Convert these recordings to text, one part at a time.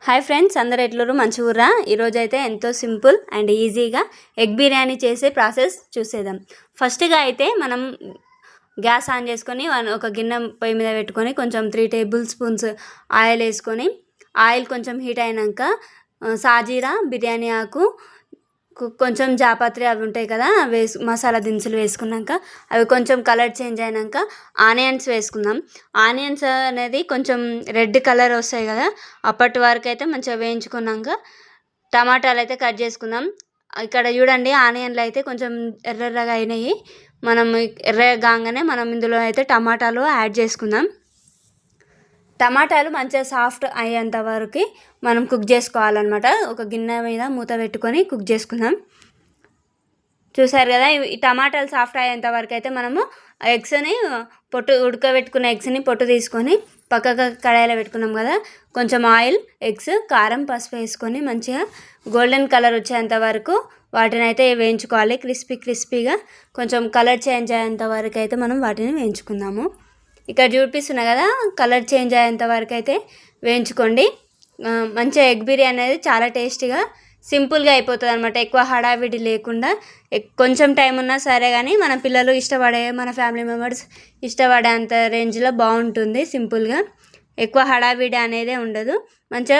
Hi friends, అందరు ఎట్లరు మంచిగుర్రా? ఈరోజైతే ఎంతో సింపుల్ అండ్ ఈజీగా ఎగ్ బిర్యానీ చేసే ప్రాసెస్ చూసేద్దాం. ఫస్ట్గా అయితే మనం గ్యాస్ ఆన్ చేసుకొని ఒక గిన్నె పొయ్యి మీద పెట్టుకొని కొంచెం 3 టేబుల్ స్పూన్స్ ఆయిల్ వేసుకొని ఆయిల్ కొంచెం హీట్ అయినాక సాజీరా, బిర్యానీ ఆకు, కొంచెం జాపత్రి అవి ఉంటాయి కదా, మసాలా దినుసులు వేసుకున్నాక అవి కొంచెం కలర్ చేంజ్ అయినాక ఆనియన్స్ వేసుకుందాం. ఆనియన్స్ అనేది కొంచెం రెడ్ కలర్ వస్తాయి కదా, అప్పటి వరకు అయితే మంచిగా వేయించుకున్నాక టమాటాలు అయితే కట్ చేసుకుందాం. ఇక్కడ చూడండి, ఆనియన్లు అయితే కొంచెం ఎర్రగా అయినాయి. మనం ఎర్రగా కాగానే మనం ఇందులో అయితే టమాటాలు యాడ్ చేసుకుందాం. టమాటాలు మంచిగా సాఫ్ట్ అయ్యేంత వరకు మనం కుక్ చేసుకోవాలన్నమాట. ఒక గిన్నె మీద మూత పెట్టుకొని కుక్ చేసుకుందాం. చూసారు కదా, ఈ టమాటాలు సాఫ్ట్ అయ్యేంత వరకు అయితే మనము ఎగ్స్ని ఉడకబెట్టుకున్న ఎగ్స్ని పొట్టు తీసుకొని పక్కగా కడాయిలో పెట్టుకున్నాం కదా, కొంచెం ఆయిల్, ఎగ్స్, కారం, పసుపు వేసుకొని మంచిగా గోల్డెన్ కలర్ వచ్చేంత వరకు వాటిని అయితే వేయించుకోవాలి. క్రిస్పీగా కొంచెం కలర్ చేంజ్ అయ్యేంత వరకు అయితే మనం వాటిని వేయించుకుందాము. ఇక్కడ చూపిస్తున్నా కదా, కలర్ చేంజ్ అయ్యేంత వరకు అయితే వేయించుకోండి. మంచిగా ఎగ్ బిర్యానీ అనేది చాలా టేస్టీగా సింపుల్గా అయిపోతుంది అనమాట. ఎక్కువ హడావిడి లేకుండా కొంచెం టైం ఉన్నా సరే కానీ మన పిల్లలు ఇష్టపడే, మన ఫ్యామిలీ మెంబర్స్ ఇష్టపడేంత రేంజ్లో బాగుంటుంది. సింపుల్గా ఎక్కువ హడావిడి అనేది ఉండదు. మంచిగా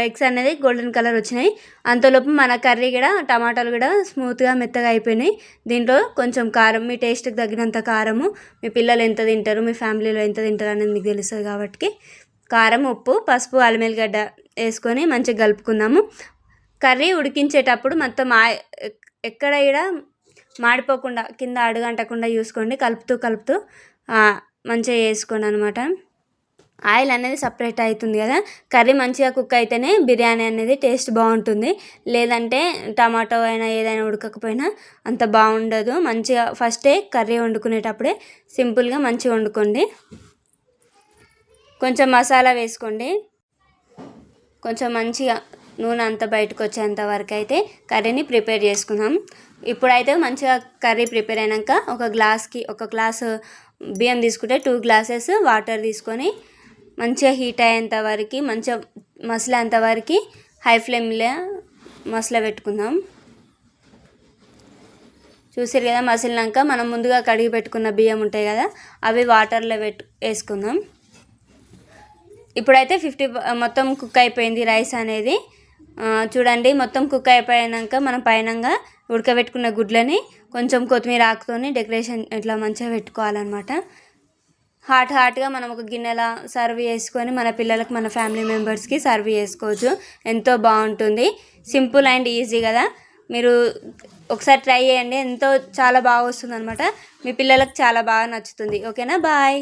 ఎగ్స్ అనేది గోల్డెన్ కలర్ వచ్చినాయి. అంతలోపు మన కర్రీ కూడా, టమాటాలు కూడా స్మూత్గా మెత్తగా అయిపోయినాయి. దీంట్లో కొంచెం కారం, మీ టేస్ట్కి తగినంత కారము, మీ పిల్లలు ఎంత తింటారు, మీ ఫ్యామిలీలో ఎంత తింటారు అనేది మీకు తెలుస్తుంది కాబట్టి కారం, ఉప్పు, పసుపు, అల్లం వెల్లిగడ్డ వేసుకొని మంచిగా కలుపుకుందాము. కర్రీ ఉడికించేటప్పుడు మొత్తం ఎక్కడ కూడా మాడిపోకుండా, కింద అడుగంటకుండా చూసుకోండి. కలుపుతూ మంచిగా వేసుకోండి అనమాట. ఆయిల్ అనేది సపరేట్ అవుతుంది కదా, కర్రీ మంచిగా కుక్ అయితేనే బిర్యానీ అనేది టేస్ట్ బాగుంటుంది. లేదంటే టమాటో అయినా ఏదైనా ఉడకకపోయినా అంత బాగుండదు. మంచిగా ఫస్టే కర్రీ వండుకునేటప్పుడే సింపుల్గా మంచిగా వండుకోండి. కొంచెం మసాలా వేసుకోండి. కొంచెం మంచిగా నూనె అంతా బయటకు వచ్చేంత వరకు అయితే కర్రీని ప్రిపేర్ చేసుకుందాం. ఇప్పుడైతే మంచిగా కర్రీ ప్రిపేర్ అయినాక ఒక గ్లాసు బియ్యం తీసుకుంటే 2 గ్లాసెస్ వాటర్ తీసుకొని మంచిగా హీట్ అయ్యేంత వరకు, మంచిగా మసలేంత వరకు హై ఫ్లేమ్లో మసల పెట్టుకుందాం. చూసారు కదా, మసిలినాక మనం ముందుగా కడిగి పెట్టుకున్న బియ్యం ఉంటాయి కదా, అవి వాటర్లో వేసుకుందాం. ఇప్పుడైతే మొత్తం కుక్ అయిపోయింది రైస్ అనేది. చూడండి, మొత్తం కుక్ అయిపోయాక మనం పైనంగా ఉడకబెట్టుకున్న గుడ్లని కొంచెం కొత్తిమీర ఆకుతోని డెకరేషన్ ఇట్లా మంచిగా పెట్టుకోవాలన్నమాట. హాట్గా మనం ఒక గిన్నెలా సర్వ్ చేసుకొని మన పిల్లలకు, మన ఫ్యామిలీ మెంబర్స్కి సర్వ్ చేసుకోవచ్చు. ఎంతో బాగుంటుంది. సింపుల్ అండ్ ఈజీ కదా, మీరు ఒకసారి ట్రై చేయండి. చాలా బాగా వస్తుంది అనమాట. మీ పిల్లలకు చాలా బాగా నచ్చుతుంది. ఓకేనా, బాయ్.